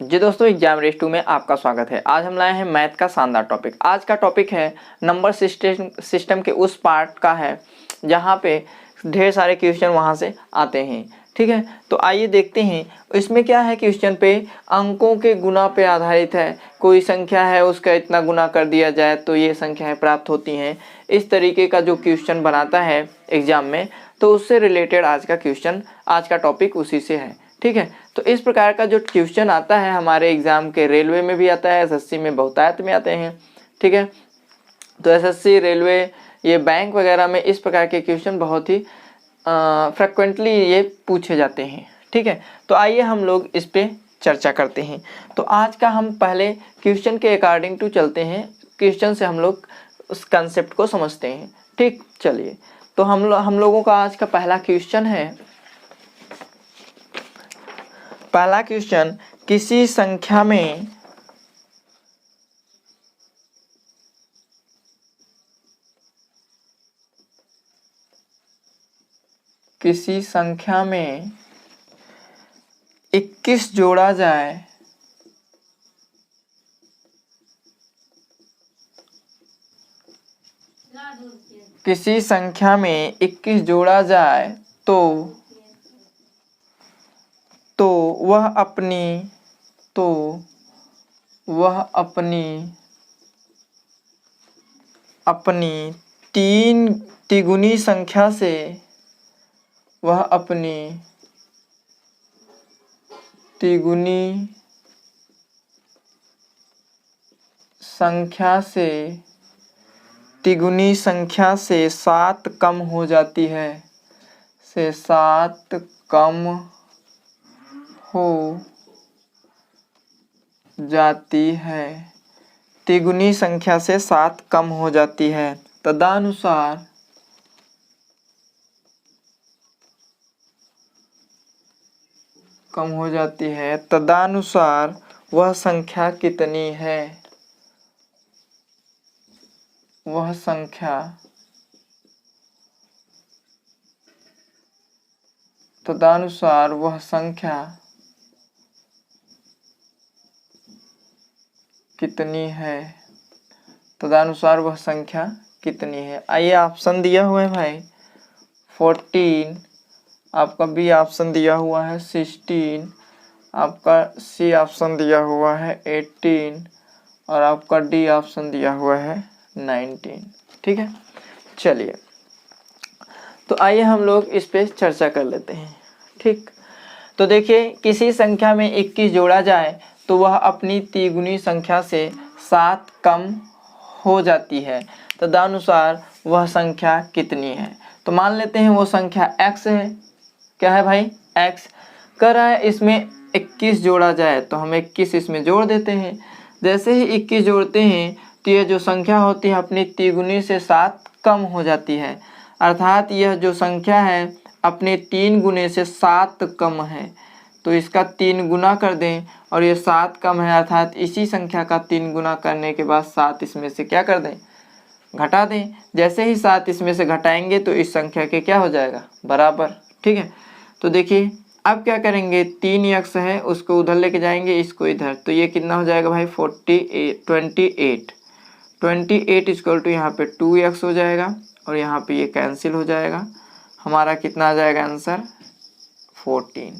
जी दोस्तों, exam race 2 में आपका स्वागत है। आज हम लाए हैं मैथ का शानदार टॉपिक। आज का टॉपिक है नंबर सिस्टम के उस पार्ट का है जहाँ पे ढेर सारे क्वेश्चन वहाँ से आते हैं। ठीक है, तो आइए देखते हैं इसमें क्या है। क्वेश्चन पे अंकों के गुना पे आधारित है। कोई संख्या है, उसका इतना गुना कर दिया जाए तो ये संख्याएं प्राप्त होती हैं। इस तरीके का जो क्वेश्चन बनाता है एग्जाम में, तो उससे रिलेटेड आज का क्वेश्चन, आज का टॉपिक उसी से है। ठीक है, तो इस प्रकार का जो क्वेश्चन आता है हमारे एग्जाम के, रेलवे में भी आता है, एसएससी में बहुतायत में आते हैं। ठीक है, तो एसएससी, रेलवे, ये बैंक वगैरह में इस प्रकार के क्वेश्चन बहुत ही फ्रिक्वेंटली ये पूछे जाते हैं। ठीक है, तो आइए हम लोग इस पे चर्चा करते हैं। तो आज का हम पहले क्वेश्चन के अकॉर्डिंग टू चलते हैं। क्वेश्चन से हम लोग उस कंसेप्ट को समझते हैं। ठीक, चलिए, तो हम लोगों का आज का पहला क्वेश्चन है। पहला क्वेश्चन, किसी संख्या में किसी संख्या में 21 जोड़ा जाए किसी संख्या में 21 जोड़ा जाए तो वह अपनी तीन तिगुनी संख्या से वह अपनी तिगुनी संख्या से 7 कम हो जाती है, से 7 कम हो जाती है। तिगुनी संख्या से 7 कम हो जाती है। तदनुसार कम हो जाती है, तदनुसार वह संख्या कितनी है? वह संख्या तदनुसार वह संख्या कितनी है? तदनुसार वह संख्या कितनी है? आइए, ऑप्शन दिया हुआ है भाई 14, आपका बी ऑप्शन दिया हुआ है 16, आपका सी ऑप्शन दिया हुआ है 18 और आपका डी ऑप्शन दिया हुआ है 19। ठीक है, चलिए, तो आइए हम लोग इस पे चर्चा कर लेते हैं। ठीक, तो देखिए, किसी संख्या में 21 जोड़ा जाए तो वह अपनी तिगुनी संख्या से 7 कम हो जाती है। तदनुसार वह संख्या कितनी है? तो मान लेते हैं वो संख्या x है। क्या है भाई? x। कर रहा है इसमें 21 जोड़ा जाए तो हम 21 इसमें जोड़ देते हैं। जैसे ही 21 जोड़ते हैं तो यह जो संख्या होती है अपनी तिगुनी से 7 कम हो जाती है, अर्थात यह जो संख्या है अपने 3 गुने से 7 कम है। तो इसका 3 गुना कर दें और ये 7 कम है, अर्थात इसी संख्या का 3 गुना करने के बाद 7 इसमें से क्या कर दें? घटा दें। जैसे ही 7 इसमें से घटाएंगे तो इस संख्या के क्या हो जाएगा? बराबर। ठीक है, तो देखिए अब क्या करेंगे, 3x है उसको उधर लेके जाएंगे, इसको इधर, तो ये कितना हो जाएगा भाई? 28 इक्वल टू यहाँ पे 2x हो जाएगा और यहाँ पे ये कैंसिल हो जाएगा। हमारा कितना आ जाएगा आंसर? 14।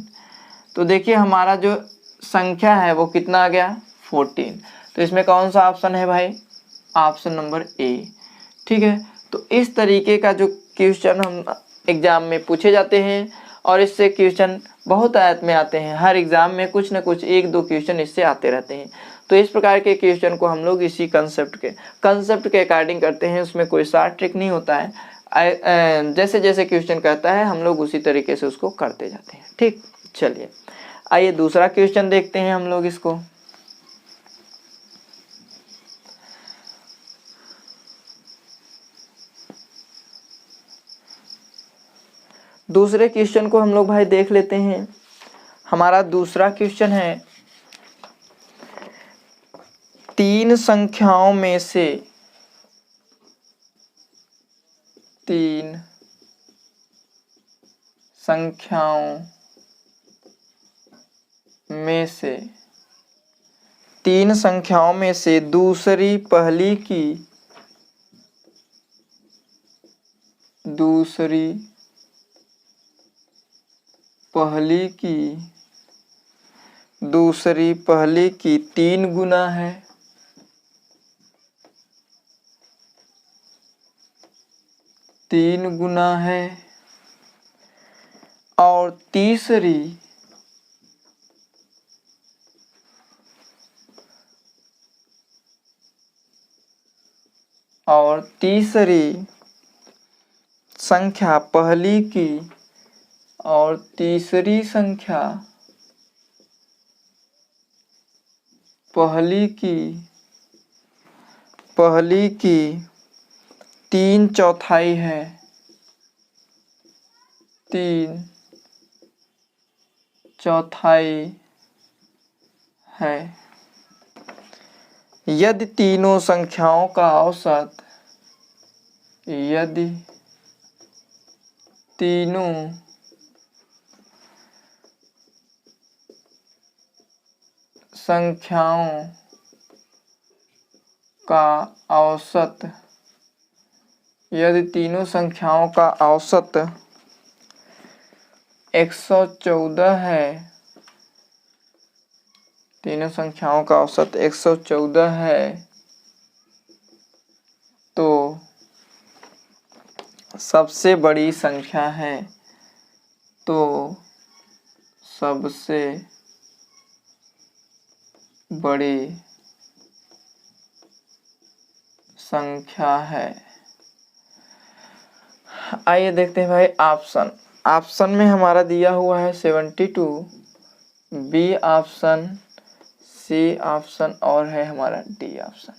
तो देखिए हमारा जो संख्या है वो कितना आ गया? 14। तो इसमें कौन सा ऑप्शन है भाई? Option number A. ठीक है, तो इस तरीके का जो क्वेश्चन हम एग्जाम में पूछे जाते हैं और इससे क्वेश्चन बहुत आयत में आते हैं। हर एग्जाम में कुछ न कुछ 1-2 क्वेश्चन इससे आते रहते हैं। तो इस प्रकार के क्वेश्चन को हम लोग इसी कंसेप्ट के अकॉर्डिंग करते हैं। उसमें कोई शॉर्ट ट्रिक नहीं होता है। जैसे जैसे क्वेश्चन कहता है हम लोग उसी तरीके से उसको करते जाते हैं। ठीक, चलिए, आइए दूसरा क्वेश्चन देखते हैं हम लोग इसको। दूसरे क्वेश्चन को हम लोग भाई देख लेते हैं। हमारा दूसरा क्वेश्चन है, 3 संख्याओं में से 3 संख्याओं में से तीन संख्याओं में से दूसरी पहली की दूसरी पहली की 3 गुना है। और तीसरी संख्या पहली की और तीसरी संख्या पहली की 3/4 है। 3/4 है। यदि तीनों संख्याओं का औसत यदि तीनों संख्याओं का औसत 114 है, तीनों संख्याओं का औसत 114 है, तो सबसे बड़ी संख्या है। सबसे बड़ी संख्या है। आइए देखते हैं भाई ऑप्शन में हमारा दिया हुआ है 72, बी ऑप्शन, सी ऑप्शन और है हमारा डी ऑप्शन।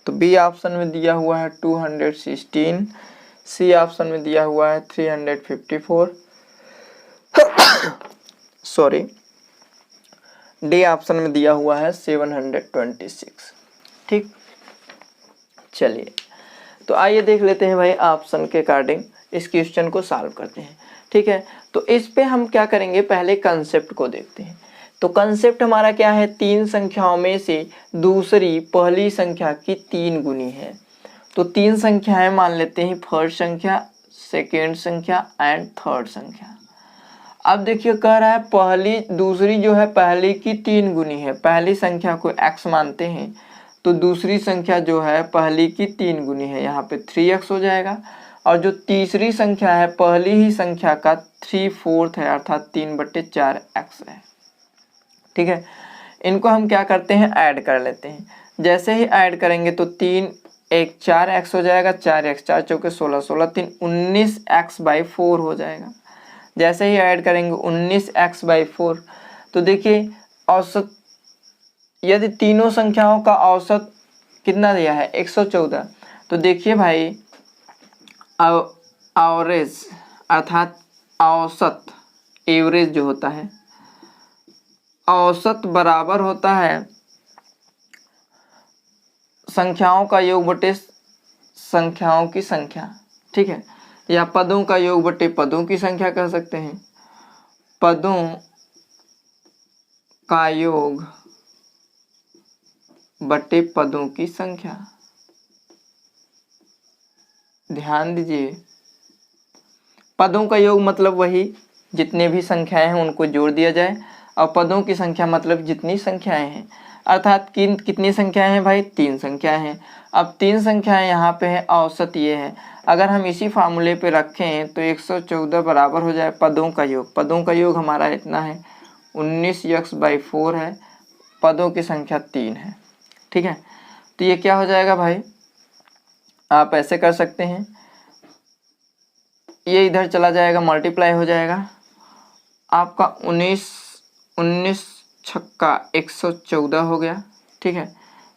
तो बी ऑप्शन में दिया हुआ है 216, सी ऑप्शन में दिया हुआ है 354 सॉरी, डी ऑप्शन में दिया हुआ है 726। ठीक, चलिए तो आइए देख लेते हैं भाई ऑप्शन के अकॉर्डिंग इस क्वेश्चन को सॉल्व करते हैं। ठीक है, तो इस पे हम क्या करेंगे, पहले कंसेप्ट को देखते हैं। तो कंसेप्ट हमारा क्या है, तीन संख्याओं में से दूसरी पहली संख्या की 3 गुनी है। तो 3 संख्याएं मान लेते हैं, फर्स्ट संख्या, सेकेंड संख्या एंड थर्ड संख्या। अब देखिए कह रहा है दूसरी जो है पहली की 3 गुनी है। पहली संख्या को x मानते हैं तो दूसरी संख्या जो है पहली की 3 गुनी है, यहाँ पे 3x हो जाएगा। और जो तीसरी संख्या है पहली ही संख्या का 3/4 है, अर्थात 3/4x है। ठीक है, इनको हम क्या करते हैं, ऐड कर लेते हैं। जैसे ही ऐड करेंगे तो 3 1 4x हो जाएगा, 4x 4 चौके 16, 16 3 19x/4 हो जाएगा। जैसे ही ऐड करेंगे 19x/4, तो देखिए औसत, यदि तीनों संख्याओं का औसत कितना दिया है 114, तो देखिए भाई एवरेज अर्थात औसत, एवरेज जो होता है औसत बराबर होता है संख्याओं का योग बटे संख्याओं की संख्या। ठीक है, या पदों का योग बटे पदों की संख्या कह सकते हैं। पदों का योग बटे पदों की संख्या। ध्यान दीजिए, पदों का योग मतलब वही जितने भी संख्याएं हैं उनको जोड़ दिया जाए, और पदों की संख्या मतलब जितनी संख्याएं हैं। अर्थात कितनी संख्याएं हैं भाई, 3 संख्याएं हैं। अब 3 संख्याएं यहाँ पे है, औसत ये है। अगर हम इसी फार्मूले पे रखें तो 114 बराबर हो जाए पदों का योग। पदों का योग हमारा इतना है 19x/4 है, पदों की संख्या 3 है। ठीक है, तो ये क्या हो जाएगा भाई, आप ऐसे कर सकते हैं, ये इधर चला जाएगा, मल्टीप्लाई हो जाएगा आपका 19 छक्का 114 हो गया। ठीक है,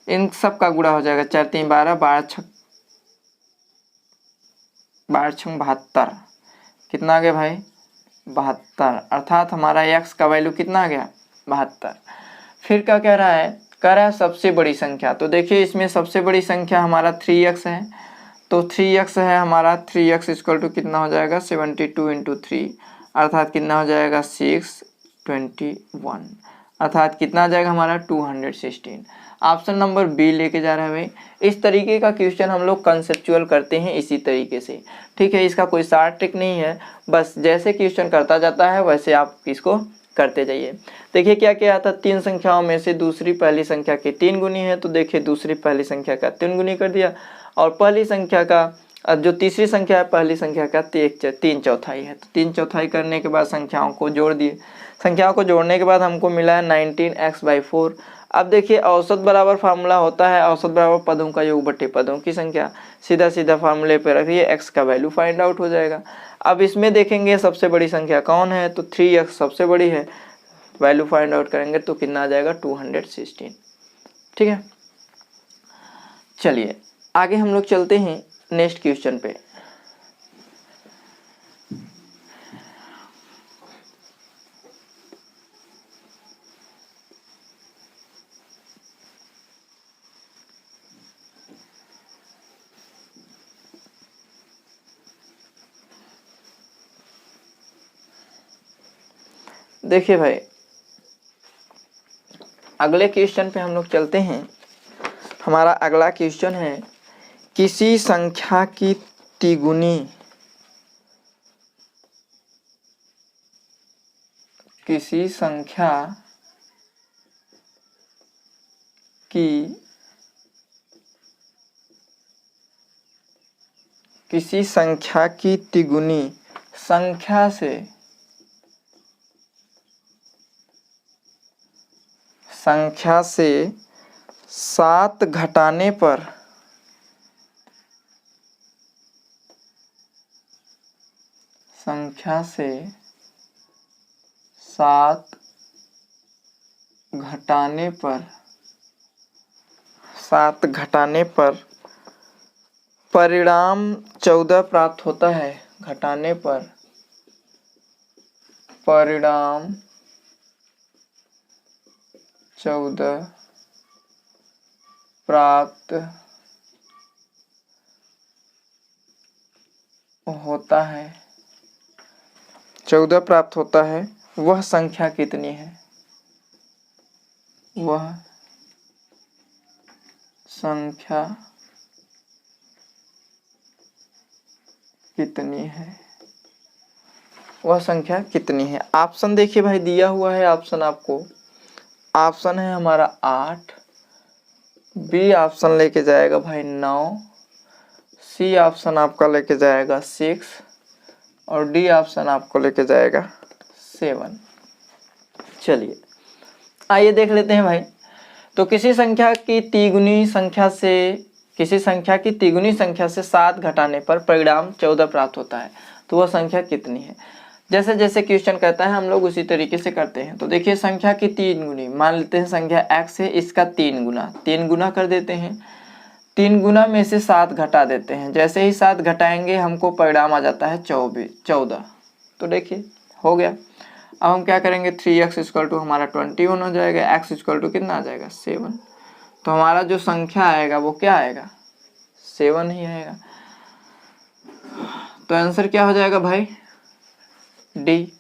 इन सब का गुणा हो जाएगा, 4 3 12, 12 छंग 72, कितना आ गया भाई 72, अर्थात हमारा x का वैल्यू कितना आ गया 72। फिर क्या कह रहा है, कह रहा है सबसे बड़ी संख्या। तो देखिए इसमें सबसे बड़ी संख्या हमारा 3x है, तो 3x है हमारा, 3x इक्वल टू कितना हो जाएगा 72 × 3, अर्थात कितना हो जाएगा 621। अर्थात कितना आ जाएगा हमारा 216। ऑप्शन नंबर बी लेके जा रहा है भाई। इस तरीके का क्वेश्चन हम लोग कंसेप्चुअल करते हैं इसी तरीके से, ठीक है। इसका कोई शार्ट ट्रिक नहीं है, बस जैसे क्वेश्चन करता जाता है वैसे आप इसको करते जाइए। देखिए क्या क्या आता है, 3 संख्याओं में से दूसरी पहली संख्या के 3 गुनी है, तो देखिए दूसरी पहली संख्या का 3 गुनी कर दिया, और पहली संख्या का जो तीसरी संख्या है पहली संख्या का 3 चौथाई है, तो 3 चौथाई करने के बाद संख्याओं को जोड़ दिए। संख्याओं को जोड़ने के बाद हमको मिला है 19x/4। अब देखिए औसत बराबर फार्मूला होता है, औसत बराबर पदों का योग बटे पदों की संख्या। सीधा सीधा फार्मूले पे रखिए, x का वैल्यू फाइंड आउट हो जाएगा। अब इसमें देखेंगे सबसे बड़ी संख्या कौन है, तो 3x सबसे बड़ी है, वैल्यू फाइंड आउट करेंगे तो कितना आ जाएगा 216, ठीक है। चलिए आगे हम लोग चलते हैं नेक्स्ट क्वेश्चन पे। देखिए भाई अगले क्वेश्चन पे हम लोग चलते हैं। हमारा अगला क्वेश्चन है, किसी संख्या की तिगुनी, किसी संख्या की किसी संख्या की तिगुनी संख्या से 7 घटाने पर संख्या से 7 घटाने पर परिणाम 14 प्राप्त होता है। घटाने पर परिणाम 14 प्राप्त होता है, 14 प्राप्त होता है, वह संख्या कितनी है? वह संख्या कितनी है? वह संख्या कितनी है? ऑप्शन देखिए भाई दिया हुआ है, ऑप्शन आपको, ऑप्शन है हमारा 8, बी ऑप्शन लेके जाएगा भाई 9, सी ऑप्शन आपका लेके जाएगा 6 और डी ऑप्शन आपको लेके जाएगा 7। चलिए आइए देख लेते हैं भाई। तो किसी संख्या की तिगुनी संख्या से 7 घटाने पर परिणाम 14 प्राप्त होता है, तो वह संख्या कितनी है? जैसे जैसे क्वेश्चन कहता है हम लोग उसी तरीके से करते हैं। तो देखिए संख्या की 3 गुनी, मान लेते हैं संख्या x है, इसका 3 गुना कर देते हैं, 3 गुना में से 7 घटा देते हैं। जैसे ही 7 घटाएंगे हमको परिणाम आ जाता है 14। तो देखिए हो गया। अब हम क्या करेंगे, 3x इक्वल टू हमारा 21 हो जाएगा, x इक्वल टू कितना आ जाएगा 7। तो हमारा जो संख्या आएगा वो क्या आएगा, 7 ही आएगा। तो आंसर क्या हो जाएगा भाई, डी,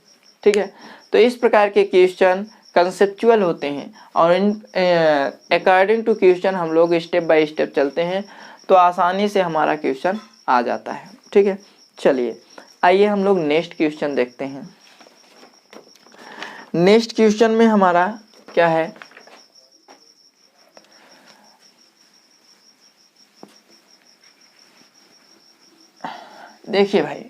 ठीक है। तो इस प्रकार के क्वेश्चन कंसेप्चुअल होते हैं और इन अकॉर्डिंग टू क्वेश्चन हम लोग स्टेप बाय स्टेप चलते हैं तो आसानी से हमारा क्वेश्चन आ जाता है, ठीक है। चलिए आइए हम लोग नेक्स्ट क्वेश्चन देखते हैं। नेक्स्ट क्वेश्चन में हमारा क्या है, देखिए भाई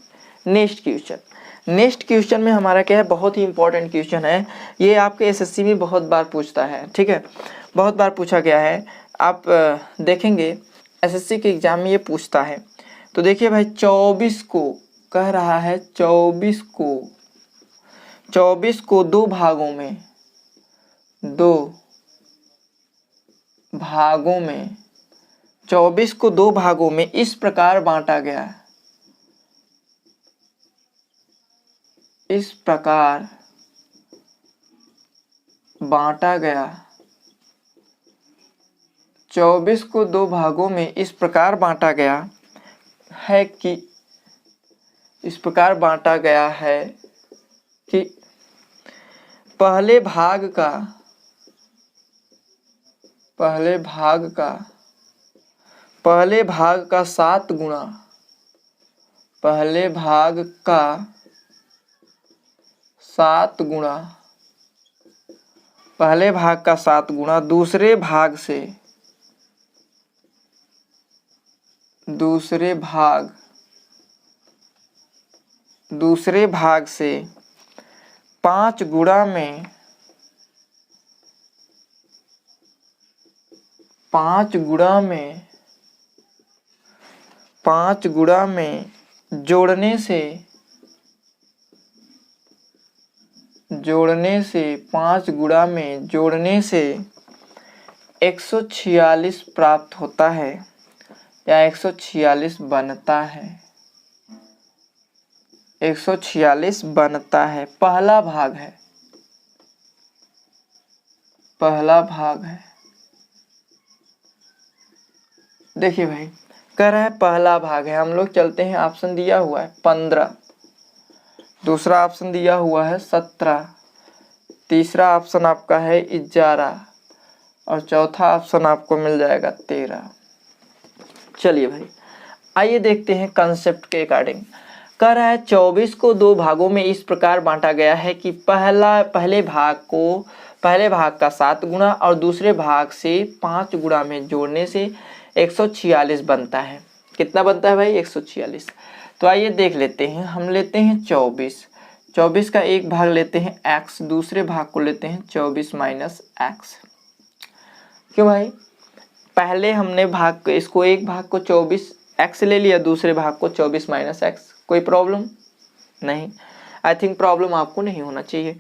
नेक्स्ट क्वेश्चन में हमारा क्या है, बहुत ही इंपॉर्टेंट क्वेश्चन है ये, आपके एसएससी में बहुत बार पूछता है, ठीक है, बहुत बार पूछा गया है। आप देखेंगे एसएससी के एग्जाम में ये पूछता है। तो देखिए भाई 24 को कह रहा है, 24 को 2 भागों में 24 को 2 भागों में इस प्रकार बांटा गया, इस प्रकार बांटा गया, 24 को 2 भागों में इस प्रकार बांटा गया है कि, इस प्रकार बांटा गया है कि पहले भाग का पहले भाग का 7 गुणा, पहले भाग का 7 गुणा, पहले भाग का 7 गुणा दूसरे भाग से, दूसरे भाग से 5 गुणा में, 5 गुणा में जोड़ने से 5 गुणा में जोड़ने से 146 प्राप्त होता है या 146 बनता है, 146 बनता है। पहला भाग है, पहला भाग है। देखिए भाई कह रहा है पहला भाग है, हम लोग चलते हैं, ऑप्शन दिया हुआ है 15, दूसरा ऑप्शन दिया हुआ है 17, तीसरा ऑप्शन आपका है 11 और चौथा ऑप्शन आपको मिल जाएगा 13। चलिए भाई आइए देखते हैं कंसेप्ट के अकॉर्डिंग। कह रहा है 24 को 2 भागों में इस प्रकार बांटा गया है कि पहले भाग का 7 गुणा और दूसरे भाग से 5 गुणा में जोड़ने से 146 बनता है। कितना बनता है भाई? 146। तो आइए देख लेते हैं। हम लेते हैं 24 का एक भाग लेते हैं x, दूसरे भाग को लेते हैं 24 माइनस x। क्यों भाई? पहले हमने इसको एक भाग को 24 x ले लिया, दूसरे भाग को 24 माइनस x। कोई प्रॉब्लम नहीं, आई थिंक प्रॉब्लम आपको नहीं होना चाहिए।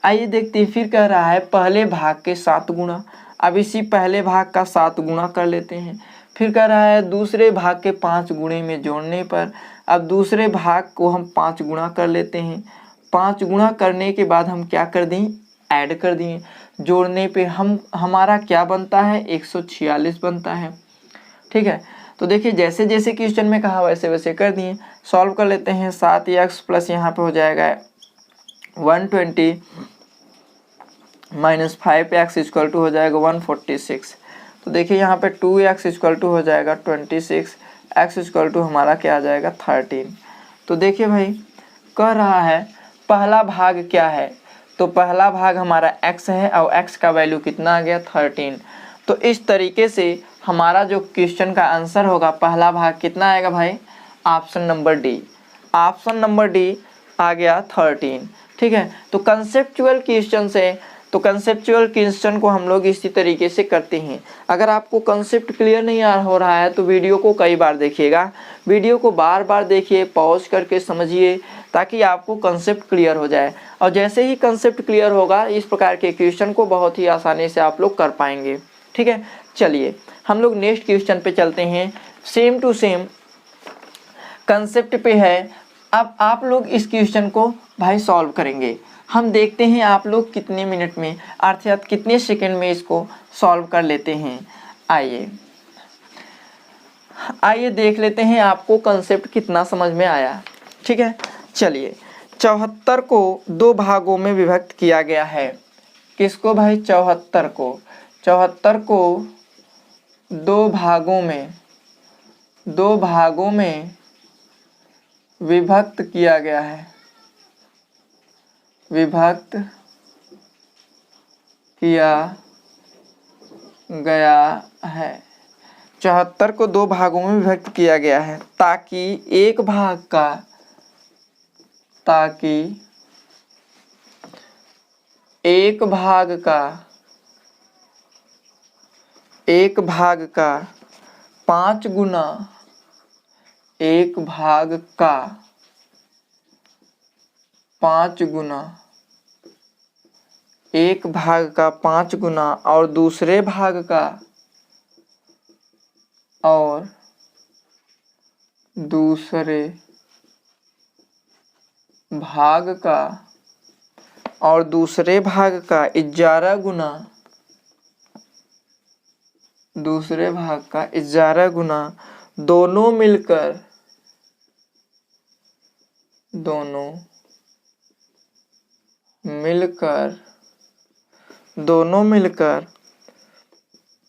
आइए देखते हैं, फिर कह रहा है पहले भाग के 7 गुणा। अब इसी पहले भाग का 7 गुणा कर लेते हैं। फिर कह रहा है दूसरे भाग के 5 गुणे में जोड़ने पर, अब दूसरे भाग को हम 5 गुणा कर लेते हैं। 5 गुणा करने के बाद हम क्या कर दें? ऐड कर दिए। जोड़ने पे हमारा क्या बनता है? 146 बनता है। ठीक है, तो देखिए जैसे जैसे क्वेश्चन में कहा वैसे वैसे कर दिए। सॉल्व कर लेते हैं। 7x प्लस यहाँ पे हो जाएगा 120 माइनस 5x इक्वल टू हो जाएगा 146। तो देखिए यहाँ पे 2x इक्वल टू हो जाएगा 26, x इक्वल टू हमारा क्या आ जाएगा 13। तो देखिए भाई कह रहा है पहला भाग क्या है? तो पहला भाग हमारा x है और x का वैल्यू कितना आ गया? 13। तो इस तरीके से हमारा जो क्वेश्चन का आंसर होगा पहला भाग कितना आएगा भाई? Option number D. Option number D आ गया 13। ठीक है, तो कंसेप्चुअल क्वेश्चन को हम लोग इसी तरीके से करते हैं। अगर आपको कंसेप्ट क्लियर नहीं हो रहा है तो वीडियो को कई बार देखिएगा, वीडियो को बार बार देखिए, पॉज करके समझिए ताकि आपको कंसेप्ट क्लियर हो जाए। और जैसे ही कंसेप्ट क्लियर होगा इस प्रकार के क्वेश्चन को बहुत ही आसानी से आप लोग कर पाएंगे। ठीक है, चलिए हम लोग नेक्स्ट क्वेश्चन पे चलते हैं। सेम टू सेम कंसेप्ट पे है। अब आप लोग इस क्वेश्चन को भाई सॉल्व करेंगे। हम देखते हैं आप लोग कितने मिनट में अर्थात कितने सेकंड में इसको सॉल्व कर लेते हैं। आइए देख लेते हैं आपको कंसेप्ट कितना समझ में आया। ठीक है, चलिए 74 को 2 भागों में विभक्त किया गया है। किसको भाई? 74 को 2 भागों में विभक्त किया गया है, विभक्त किया गया है। 74 को 2 भागों में विभक्त किया गया है ताकि एक भाग का 5 गुना, एक भाग का 5 गुना और दूसरे भाग का दूसरे भाग का 11 गुना, दूसरे भाग का 11 गुना दोनों मिलकर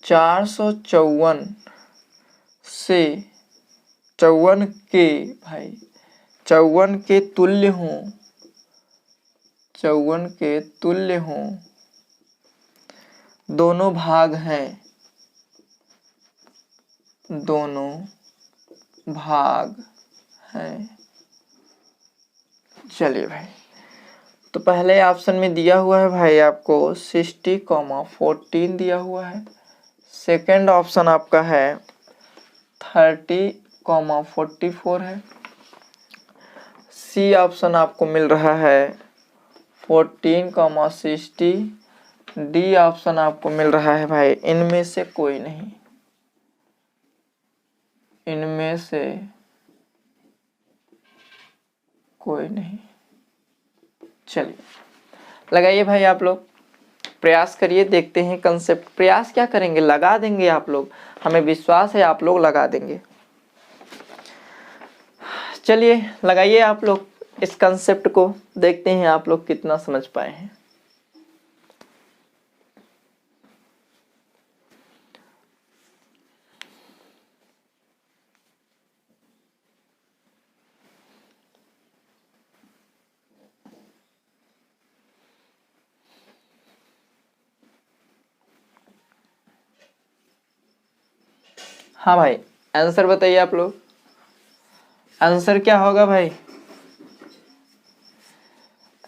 454 से 54 के भाई 54 के तुल्य हों, 54 के तुल्य हों दोनों भाग हैं, दोनों भाग हैं। चलिए भाई, तो पहले ऑप्शन में दिया हुआ है भाई आपको 60,14 दिया हुआ है। सेकंड ऑप्शन आपका है 30,44 है। सी ऑप्शन आपको मिल रहा है 14,60। डी ऑप्शन आपको मिल रहा है भाई इनमें से कोई नहीं, इनमें से कोई नहीं। चलिए लगाइए भाई, आप लोग प्रयास करिए, देखते हैं कंसेप्ट। प्रयास क्या करेंगे, लगा देंगे आप लोग, हमें विश्वास है आप लोग लगा देंगे। चलिए लगाइए आप लोग इस कंसेप्ट को, देखते हैं आप लोग कितना समझ पाए हैं। हाँ भाई, आंसर बताइए आप लोग, आंसर क्या होगा भाई,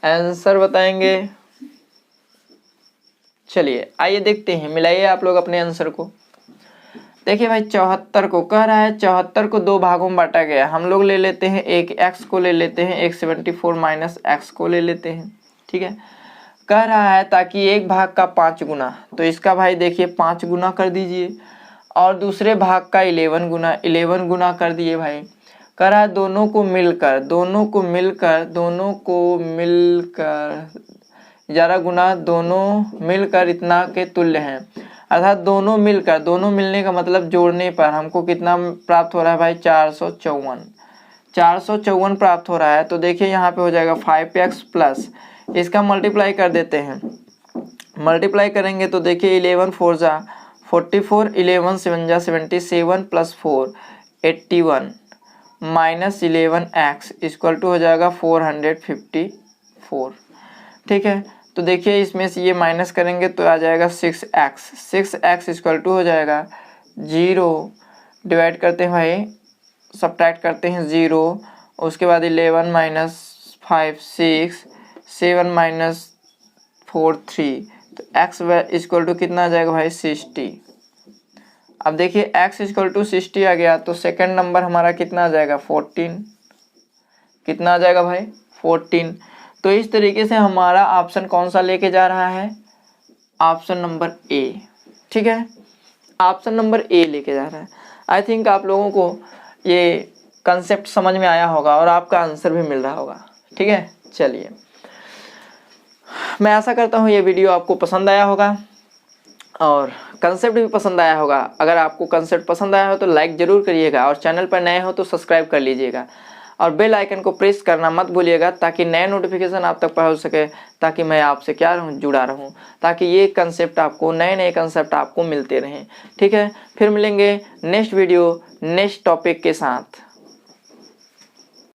आंसर बताएंगे। चलिए आइए देखते हैं, मिलाइए आप लोग अपने आंसर को। देखिए भाई 74 को कह रहा है, 74 को दो भागों में बांटा गया। हम लोग ले लेते हैं, एक x को ले लेते हैं, एक 74 माइनस x को ले लेते हैं। ठीक है, कह रहा है ताकि एक भाग का 5 गुना, तो इसका भाई देखिए 5 गुना कर दीजिए, और दूसरे भाग का 11 गुना, 11 गुना कर दिए भाई। कह रहा है दोनों को मिलकर 11 गुना दोनों मिलकर इतना के तुल्य हैं। अर्थात दोनों मिलकर, दोनों मिलने का मतलब जोड़ने पर हमको कितना प्राप्त हो रहा है भाई, 454 प्राप्त हो रहा है। तो देखिए यहाँ पे हो जाएगा 5x प्लस, इसका मल्टीप्लाई कर देते हैं। मल्टीप्लाई करेंगे तो देखिए 11 4 जा 44, 11 7 जा 77 plus 4 81 minus 11x equal to हो जाएगा 454। ठीक है, तो देखिए इसमें से ये माइनस करेंगे तो आ जाएगा 6x इक्वल टू हो जाएगा 0, डिवाइड करते हैं भाई, सब्ट्रैक्ट करते हैं 0, उसके बाद 11 माइनस 5 6, 7 माइनस 4 3, तो x इक्वल टू कितना आ जाएगा भाई 60। अब देखिए x इक्वल टू 60 आ गया, तो सेकंड नंबर हमारा कितना आ जाएगा 14, कितना आ जाएगा भाई 14। तो इस तरीके से हमारा ऑप्शन कौन सा लेके जा रहा है, ऑप्शन नंबर ए। ठीक है, ऑप्शन नंबर ए लेके जा रहा है। आई थिंक आप लोगों को ये कंसेप्ट समझ में आया होगा और आपका आंसर भी मिल रहा होगा। ठीक है, चलिए मैं आशा करता हूँ ये वीडियो आपको पसंद आया होगा और कंसेप्ट भी पसंद आया होगा। अगर आपको कंसेप्ट पसंद आया हो तो लाइक ज़रूर करिएगा, और चैनल पर नए हो तो सब्सक्राइब कर लीजिएगा, और बेल आइकन को प्रेस करना मत भूलिएगा ताकि नए नोटिफिकेशन आप तक पहुंच सके, ताकि मैं आपसे क्या रहूं, जुड़ा रहूं, ताकि ये कंसेप्ट आपको, नए नए कंसेप्ट आपको मिलते रहें। ठीक है, फिर मिलेंगे नेक्स्ट वीडियो नेक्स्ट टॉपिक के साथ।